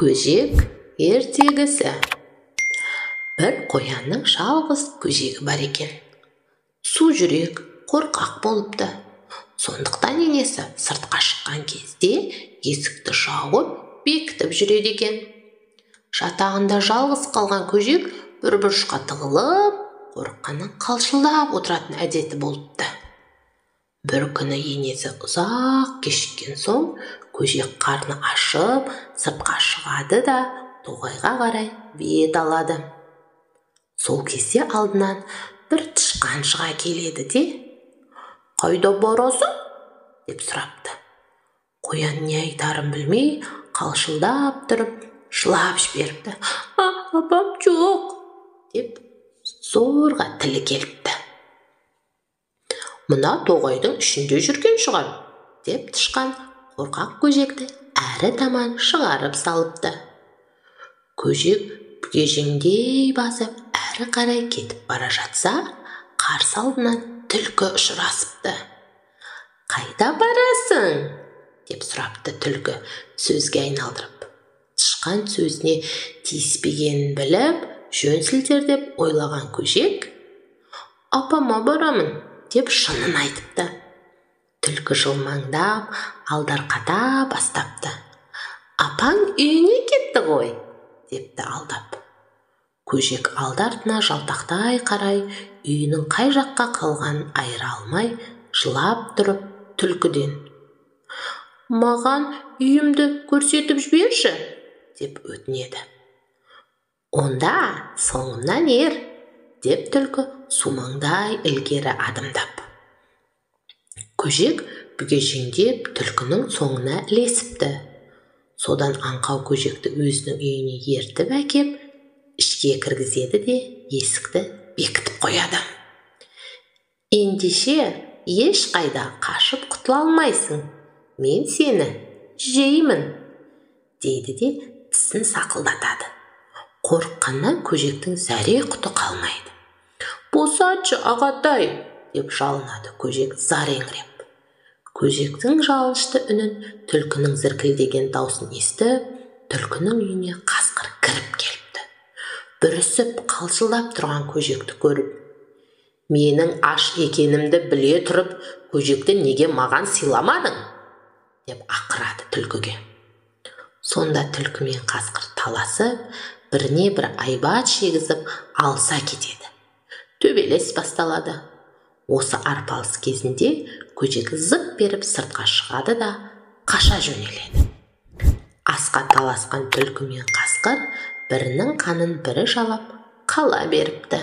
Көжек ертегісі. Бір қоянның жалғыз көжегі бар екен. Су жүрек, қорқақ болыпты. Сондықтан енесі сыртқа шыққан кезде есікті жауып, бекітіп жүреді екен. Жатағында жалғыз қалған көжек бір бұрышқа тығылып, қорыққаннан қалшылдап отыратын әдеті болыпты. Бір күні енесі ұзақ кешіккен соң, көжек қарны ашып, сыртқа шығады да тоғайға қарай бет алады. Сол кезде алдынан бір тышқан шыға келеді де: «Қайда барасың?» деп сұрапты. Қоян не айтарын білмей, қалшылдап тұрып, жылап жіберіпті. «Апам жоқ!» деп зорға тілі келіпті. «Мына тоғайдың ішінде жүрген шығар» деп тышқан қорқақ көжекті әрі таман шығарып салыпты. Көжек бүгежеңдей басып әрі қарай кетіп бара жатса, қарсы алдынан түлкі ұшырасыпты. «Қайда барасың?» деп сұрапты түлкі сөзге айналдырып. Тышқан сөзіне тиіспегенін біліп, жөн сілтер деп ойлаған көжек «Апама барамын» деп шынын айтыпты. Түлкі жылмаңдап, алдарқата бастапты. «Апаң үйіне кетті ғой» депті алдап. Көжек алды-артына жалтақтай қарай, үйінің қай жаққа қалғанын айыра алмай, жылап тұрып түлкіден «Маған үйімді көрсетіп жіберші» деп өтінеді. «Онда соңымнан ер» деп түлкі сумаңдай ілгері адымдап. Көжек бүгежеңдеп түлкінің соңына ілесіпті. Содан аңқау көжекті өзінің үйіне ертіп әкеп, ішке кіргізеді де есікті бекітіп қояды. «Ендеше ешқайда қашып құтыла алмайсың, мен сені жеймін» дейді де тісін сақылдатады. Қорыққаннан көжектің зәре-құты қалмайды. «Босатшы, ағатай!» деп жалынады көжек зареңіреп. Көжектің жалынышты үнін, түлкінің зіркілдеген даусын естіп, түлкінің үйіне қасқыр кіріп келіпті. Бүрісіп, қалшылдап тұрған көжекті көріп: «Менің аш екенімді біле тұрып, көжекті неге маған сыйламадың?» деп ақырады түлкіге. Сонда түлкі мен қасқыр таласып, біріне бір айбат шегізіп алыса кетеді. Төбелес басталады. Осы арпалыс кезінде көжек зып беріп сыртқа шығады да қаша жөнеледі. Асқа таласқан түлкі мен қасқыр бірінің қанын бірі жалап қала беріпті.